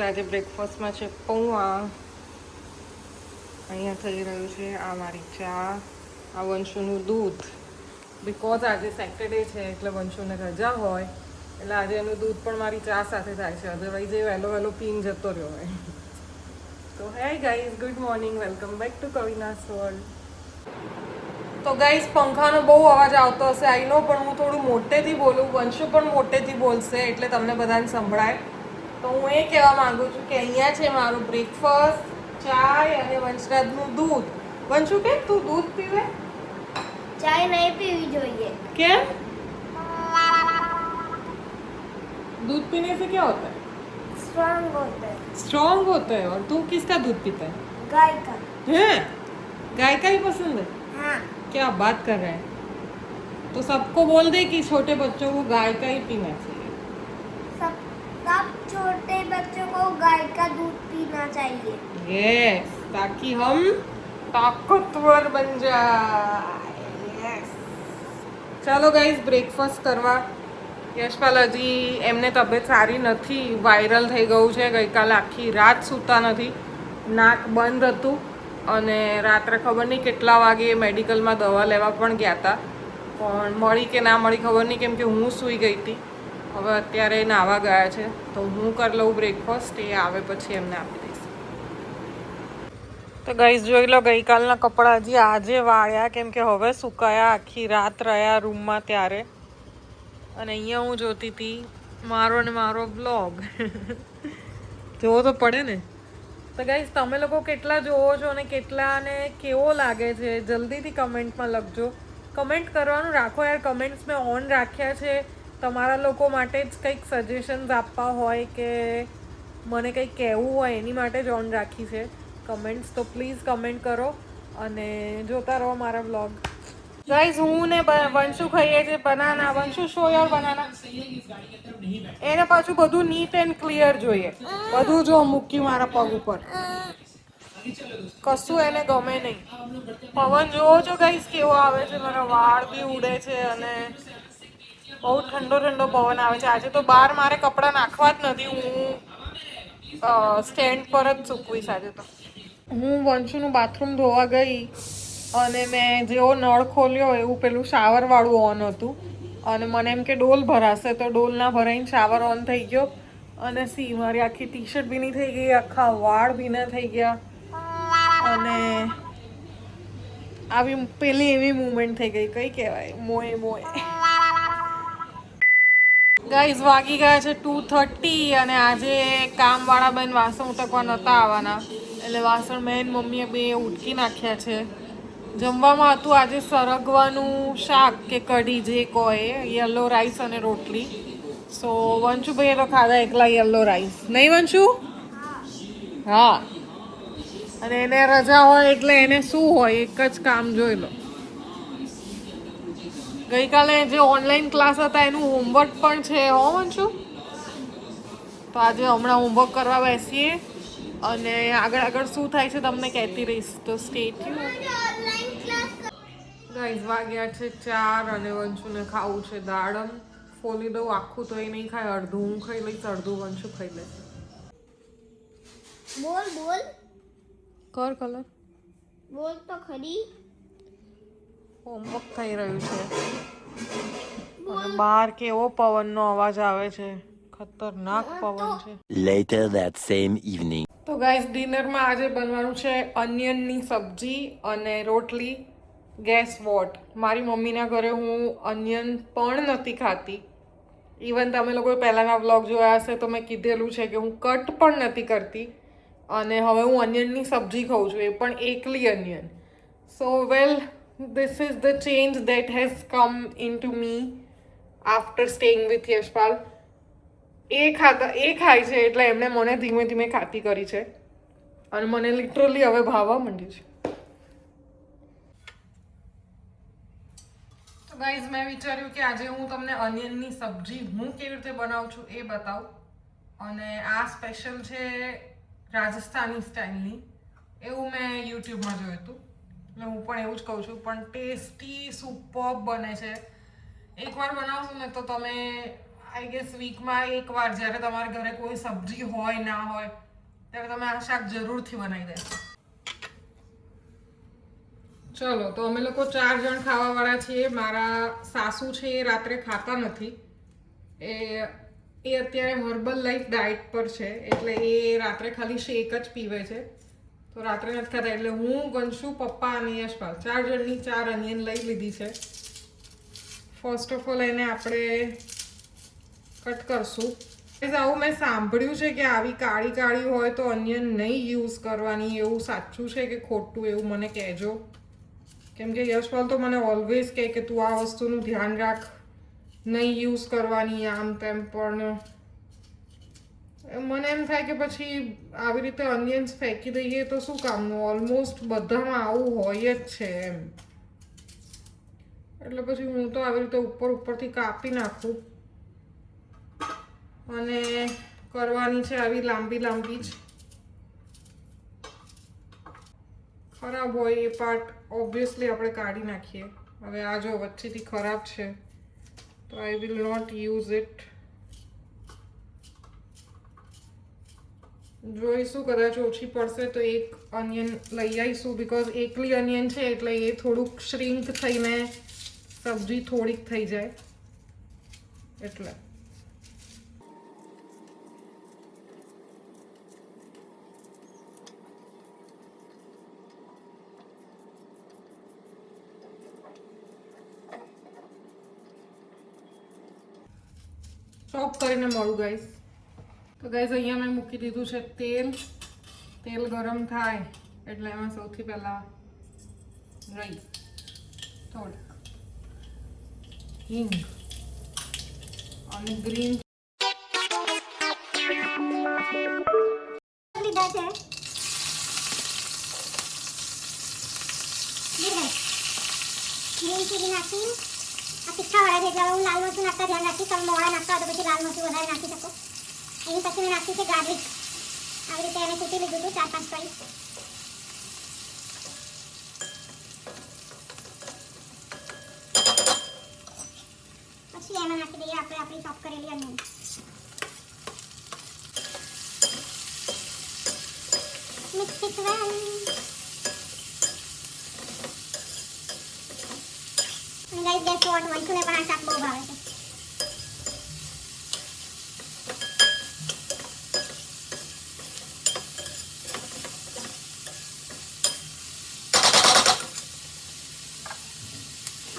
આજે બ્રેકફાસ્ટમાં છે પૌવા. અહીંયા થઈ રહ્યું છે આ મારી ચા, આ વંશુનું દૂધ. બિકોઝ આજે સેટરડે છે એટલે વંશુને રજા હોય એટલે આજે એનું દૂધ પણ મારી ચા સાથે થાય છે. અધરવાઇઝ એ વહેલો પીને જતો રહ્યો હોય. તો hey guys, good morning, welcome back to કવિનાસ વર્લ્ડ. તો ગાઈઝ, પંખાનો બહુ અવાજ આવતો હશે આઈ નો, પણ હું થોડું મોટેથી બોલું, વંશુ પણ મોટેથી બોલશે એટલે તમને બધાને સંભળાય. તો હું એ કહેવા માંગુ છું કે અહીંયા છે મારું બ્રેકફાસ્ટ, ચાય અને વંશરાજનું દૂધ. વંશુ કે તું દૂધ પીવે? चाय नहीं पीनी चाहिए। क्या? दूध पीने से क्या होता है? स्ट्रॉन्ग होता है। स्ट्रॉन्ग होता है। और तू किसका दूध पीता है? गाय का। हैं? गाय का ही पसंद है? हाँ। क्या बात कर रहे हैं? तो सबको बोल दे कि छोटे बच्चों को गाय का ही पीना चाहिए। सब छोटे बच्चों को गाय का दूध पीना चाहिए। यस, ताकि हम ताकतवर बन जाए. ચાલો ગાઈઝ, બ્રેકફાસ્ટ કરવા. યશપાલ હજી એમને તબિયત સારી નથી, વાયરલ થઈ ગયું છે. ગઈકાલે આખી રાત સૂતા નથી, નાક બંધ હતું અને રાત્રે ખબર નહીં કેટલા વાગે મેડિકલમાં દવા લેવા પણ ગયા હતા, પણ મળી કે ના મળી ખબર નહીં, કેમ કે હું સૂઈ ગઈ હતી. હવે અત્યારે નાહવા ગયા છે તો હું કરી લઉં બ્રેકફાસ્ટ, એ આવે પછી એમને આપી દઈશ. તો ગાઈઝ જોઈ લો, ગઈકાલના કપડાં હજી આજે વાળ્યા, કેમ કે હવે સુકાયા, આખી રાત રહ્યા રૂમમાં ત્યારે. અને અહીંયા હું જોતી હતી મારો બ્લોગ. જોવો તો પડે ને. તો ગાઈઝ, તમે લોકો કેટલા જોવો છો અને કેટલાને કેવો લાગે છે જલ્દીથી કમેન્ટમાં લખજો. કમેન્ટ કરવાનું રાખો યાર, કમેન્ટ્સ મેં ઓન રાખ્યા છે તમારા લોકો માટે જ. કંઈક સજેશન્સ આપવા હોય કે મને કંઈક કહેવું હોય એની માટે જ ઓન રાખી છે કમેન્ટ્સ. તો પ્લીઝ કમેન્ટ કરો અને જોતા રહો મારા વ્લોગ. ગાઈઝ, હું ને વંશુ ખાઈએ છીએ banana. Vanshu show your banana. એને પાછું બધું નીટ એન્ડ ક્લિયર જોઈએ. બધું જો મૂક્યું મારા પગ ઉપર, કશું એને ગમે નહીં. પવન જોવો છો ગાઈઝ કેવો આવે છે, મારા વાળ બી ઉડે છે અને બહુ ઠંડો પવન આવે છે. આજે તો બહાર મારે કપડાં નાખવા જ નથી, હું સ્ટેન્ડ પર જ સૂકવીશ આજે તો. હું વંશુનું બાથરૂમ ધોવા ગઈ અને મેં જેવો નળ ખોલ્યો એવું પેલું શાવરવાળું ઓન હતું અને મને એમ કે ડોલ ભરાશે, તો ડોલ ના ભરાઈને શાવર ઓન થઈ ગયો અને મારી આખી ટી શર્ટ ભીની થઈ ગઈ, આખા વાળ ભીના થઈ ગયા અને આવી પેલી એવી મૂવમેન્ટ થઈ ગઈ, કઈ કહેવાય, મોએ. ગાઈઝ, વાગી ગયા છે 2:30 અને આજે કામવાળા બેન વાસણ ઉટકવા નહોતા આવવાના એટલે વાસણ મેં મમ્મીએ બે ઉટકી નાખ્યા છે. જમવામાં હતું આજે સરગવાનું શાક કે કઢી જે કહો એ, યલો રાઈસ અને રોટલી. સો વંશુભાઈએ તો ખાધા એકલા યલો રાઈસ, નહીં વંશુ? હા. અને એને રજા હોય એટલે એને શું હોય, એક જ કામ જોઈ લો. ગઈકાલે જે ઓનલાઈન ક્લાસ હતા એનું હોમવર્ક પણ છે હો વંશુ. તો આજે હમણાં હોમવર્ક કરવા બેસીએ અને આગળ શું થાય છે તમને કહેતી રહીશ, તો સ્ટે ટ્યુન્ડ. ગાઈઝ, વાગ્યા છે 4 અને વંશુને ખાવું છે દાડમ. ફોલી દઉં આખું તો એ નહીં ખાય, અડધું હું ખાઈ લઈશ, અડધું વંશુ ખાઈ લેશે. बोल કર કલર. बोल तो खरी। હોમવર્ક થઈ રહ્યું છે અને બહાર કેવો પવનનો અવાજ આવે છે, ખતરનાક પવન છે. Later that same evening. તો ગાઈઝ, ડિનરમાં આજે બનવાનું છે અનિયનની સબ્જી અને રોટલી. ગેસ વોટ, મારી મમ્મીના ઘરે હું અનિયન પણ નથી ખાતી. ઇવન તમે લોકોએ પહેલાંના વ્લોગ જોયા હશે તો મેં કીધેલું છે કે હું કટ પણ નથી કરતી અને હવે હું અનિયનની સબ્જી ખાઉં છું, એ પણ એકલી onion. So well, this is the change that has come into me after staying with Yashpal. એ ખાય છે એટલે એમણે મને ધીમે ધીમે ખાતી કરી છે અને મને લિટરલી હવે ભાવવા માંડ્યું છે. તો ગાઈઝ, મેં વિચાર્યું કે આજે હું તમને અનિયનની સબ્જી હું કેવી રીતે બનાવું છું એ બતાવું. અને આ સ્પેશિયલ છે રાજસ્થાની સ્ટાઇલની, એવું મેં યુટ્યુબમાં જોયું હતું એટલે હું પણ એવું જ કહું છું. પણ ટેસ્ટી સુપર બને છે. એકવાર બનાવશો ને તો તમે આઈ ગેસ વીકમાં એકવાર જ્યારે તમારા ઘરે કોઈ સબ્જી હોય ના હોય ત્યારે તમે આ શાક જરૂરથી બનાવી દેશો. ચલો તો અમે લોકો 4 જણ ખાવાવાળા છીએ. મારા સાસુ છે એ રાત્રે ખાતા નથી. એ અત્યારે હર્બલ લાઈફ ડાયટ પર છે, એટલે એ રાત્રે ખાલી શેક જ પીવે છે. તો રાત્રે નથી ખાતા. એટલે હું, ગંશુ, પપ્પા અને યશપાલ 4 જણની 4 અનિયન લઈ લીધી છે. ફર્સ્ટ ઓફ ઓલ એને આપણે કટ કરશું. આવું મેં સાંભળ્યું છે કે આવી કાળી કાળી હોય તો અનિયન નહીં યુઝ કરવાની. એવું સાચું છે કે ખોટું એવું મને કહેજો. કેમ કે યશપાલ તો મને ઓલવેઝ કહે કે તું આ વસ્તુનું ધ્યાન રાખ, નહીં યુઝ કરવાની આમ તેમ. પણ મને એમ થાય કે પછી આવી રીતે અનિયન્સ ફેંકી દઈએ તો શું કામનું? ઓલમોસ્ટ બધામાં આવું હોય જ છે એમ. એટલે પછી હું તો આવી રીતે ઉપરથી કાપી નાખું. અને કરવાની છે આવી લાંબી લાંબી જ. ખરાબ હોય એ પાર્ટ ઓબ્વિયસલી આપણે કાઢી નાખીએ. હવે આ જો વચ્ચેથી ખરાબ છે તો I will not use it. જોઈશું, કદાચ ઓછી પડશે તો એક ઓનિયન લઈ આવીશું. બિકોઝ એકલી ઓનિયન છે એટલે એ થોડુંક શ્રિંક થઈને સબ્જી થોડીક થઈ જાય એટલે. ચોપ કરીને મળું ગાઈસ. તો ગાઈસ અહીંયા મેં મૂકી દીધું છે તેલ. તેલ ગરમ થાય એટલે એમાં સૌથી પહેલાં રાઈ, થોડીક હિંગ અને ગ્રીન લીધા છે. ગ્રીન ચીલી નાખી. આ તીખાવાળા છે એટલે હું લાલ મરચું નાખતા ધ્યાન રાખીશ. તમે મોળા નાખતા હોય તો પછી લાલ મરચું વધારે નાખી શકો. એની પછી મેં નાખી છે ગાર્લિક. આવી રીતે એને કૂટી લીધું હતું 4-5 કળી. પછી એમાં નાખી દઈએ આપણે આપણી ચોપ કરેલી અનિયન. મિક્સ ઇટ વેલ. અને ગાઈસ ગેસ વોટ વંશુને પણ આ શાક બહુ ભાવે છે.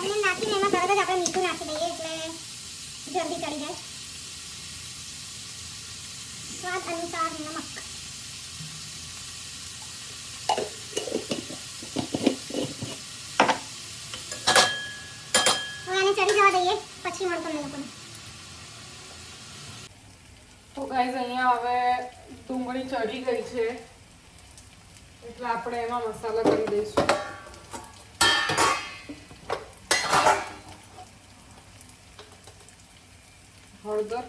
અને નાખીને એમાં તરત જ આપણે મીઠું નાખી દઈએ એટલે જલ્દી ચડી જાય. સ્વાદ અનુસાર નમક. ચડી જવા દઈએ પછી મળતો તમને લોકોને. તો ગાઈસ અહીંયા હવે ડુંગળી ચડી ગઈ છે એટલે આપણે એમાં મસાલા કરી દઈશું. હળદર,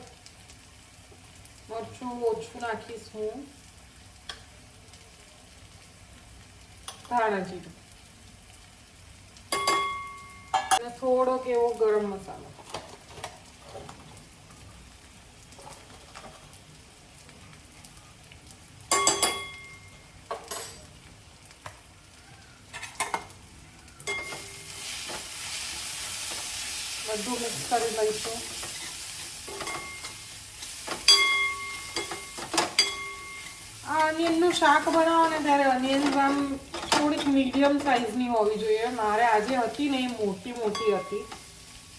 મરચું ઓછું નાખીશું, ધાણા જીરું અને થોડોક એવો ગરમ મસાલો. બધું મિક્સ કરી લઈશું. આ અનિયનનું શાક બનાવો ને ત્યારે અનિયન્સ આમ થોડીક મીડિયમ સાઇઝની હોવી જોઈએ. મારે આજે હતી ને એ મોટી મોટી હતી,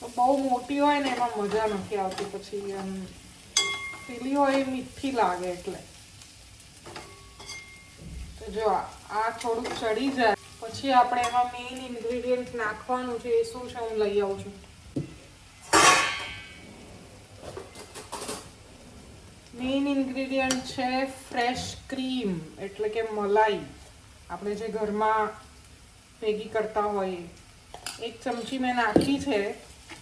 તો બહુ મોટી હોય ને એમાં મજા નથી આવતી. પછી આમ પેલી હોય એ મીઠી લાગે એટલે. તો જો આ થોડુંક ચડી જાય પછી આપણે એમાં મેઇન ઇન્ગ્રેડિયન્ટ નાખવાનું છે. એ શું છે હું લઈ આવું છું. મેઇન ઇન્ગ્રેડિયન્ટ છે ફ્રેશ ક્રીમ એટલે કે મલાઈ. આપણે જે ઘરમાં ભેગી કરતા હોઈએ. 1 ચમચી મેં નાખી છે,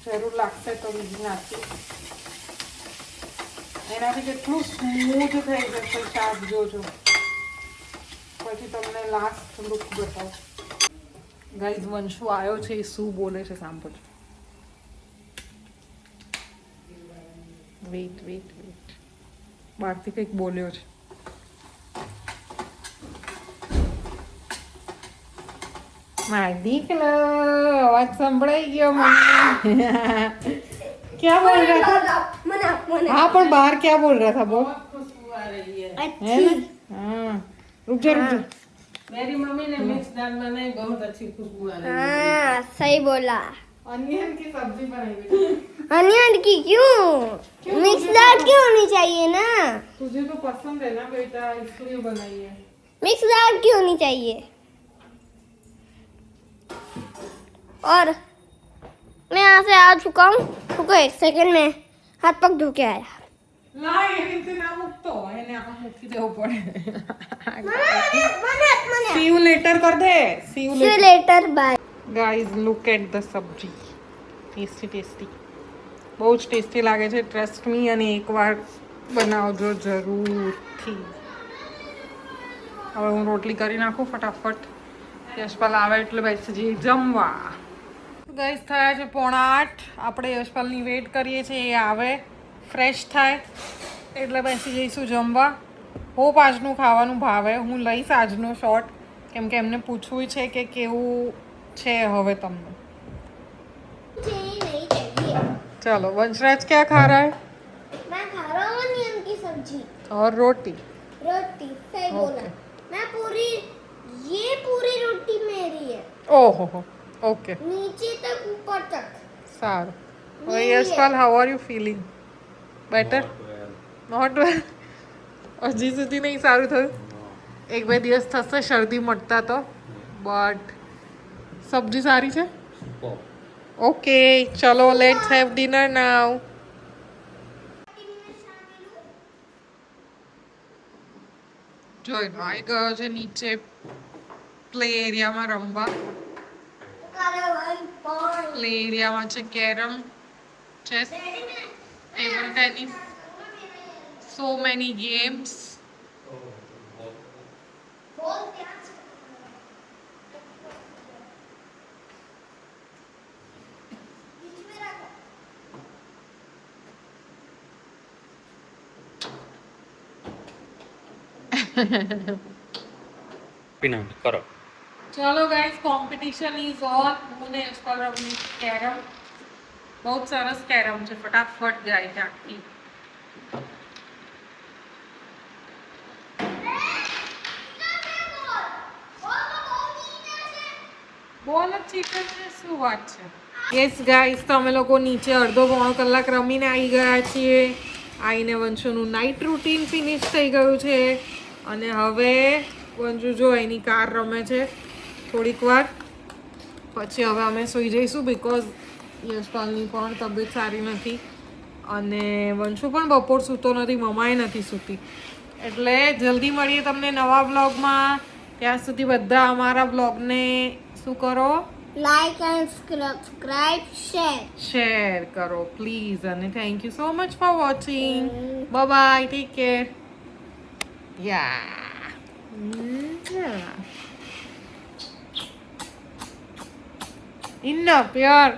જરૂર લાગશે તો બીજી નાખી. એનાથી કેટલું સ્મૂથ થઈ જશે શાક જોજો. પછી તમને લાસ્ટ લુક બતાવું. ગાઈઝ વંશુ આવ્યો છે, એ શું બોલે છે સાંભળજો. વેઇટ બહારથી કંઈક બોલ્યો છે. મારી દીકરો અવાજ સંભળાઈ ગયો મને. क्या बोल रहा था? हाँ पर बाहर क्या बोल रहा था वो? है ना? हाँ रुक जा. मेरी मम्मी ने मिक्स दाल बनाई, बहुत अच्छी खुशबू आ रही है. हाँ सही बोला. अनियन की सब्जी बनाई बेटा. अनियन की क्यों? मिक्स दाल क्यों होनी चाहिए ना? तुझे तो पसंद है ना बेटा, इसलिए बनाई है. मिक्स दाल क्यों होनी चाहिए? और मैं यहाँ से आ चुका हूँ. रुको एक सेकंड में हाथ पग धो के आया. ના એ રીતે ના મૂકતો, એને આમ મૂકી દેવું પડે. See you later કર દે. See you See you later. later. Bye. Guys, look at the સબ્જી. ટેસ્ટી. બહુ જ ટેસ્ટી લાગે છે, ટ્રસ્ટ મી. અને એકવાર બનાવજો જરૂરથી. હવે હું રોટલી કરી નાખું ફટાફટ. યશપાલ આવે એટલે બેસી જઈએ જમવા. ગાઈસ થયા છે 7:30. આપણે યશપાલની વેઇટ કરીએ છીએ, એ આવે ફ્રેશ થાય એટલે બેસી જઈશું જમવા. હોપ આજનું ખાવાનું ભાવે. હું લઈશ આજનો શોર્ટ, કેમ કે એમને પૂછવું છે કે કેવું છે હવે તમને. नहीं चाहिए. चलो वंशराज क्या खा रहा है? मैं खा रहा हूँ अनियन की सब्जी, और रोटी. रोटी. सही बोला. मैं ये पूरी रोटी मेरी है, ओहो हो ओके नीचे तक ऊपर तक. સારું. હવે Yashpal, how are you feeling? Better? Not well? હજી સુધી નહીં સારું થયું? 1-2 દિવસ થશે શરદી મટતા તો, બટ સબ્જી સારી છે. ઓકે ચલો લેટ્સ હેવ ડિનર નાઉ. જોઈ લો, આવી ગયો છે નીચે પ્લે એરિયામાં રમવા. પ્લે એરિયામાં છે carrom, chess, table tennis, so many games. કરો. ચલો ગાઈસ, કોમ્પિટિશન ઇઝ ઓન. હું ને યશપાલ રમની કેરમ. બહુ જ સરસ કેરમ છે, ફટાફટ જાય છે આખી. બોલ જ ચીકન છે, શું વાત છે. યસ ગાઈસ, તો અમે લોકો નીચે અડધો પોણો કલાક રમીને આવી ગયા છીએ. આવીને વંશુનું નાઇટ રૂટીન ફિનિશ થઈ ગયું છે. અને હવે વંશુ જો એની કાર રમે છે થોડીક વાર, પછી હવે અમે સૂઈ જઈશું, બિકોઝ યશપાલની પણ તબિયત સારી નથી અને વંશુ પણ બપોર સૂતો નથી, મમાએ નથી સૂતી. એટલે જલ્દી મળીએ તમને નવા બ્લોગમાં. ત્યાં સુધી બધા અમારા બ્લોગને શું કરો? Like and subscribe, શેર કરો પ્લીઝ. અને thank you so much for watching. Bye, take care. Yeah enough yaar.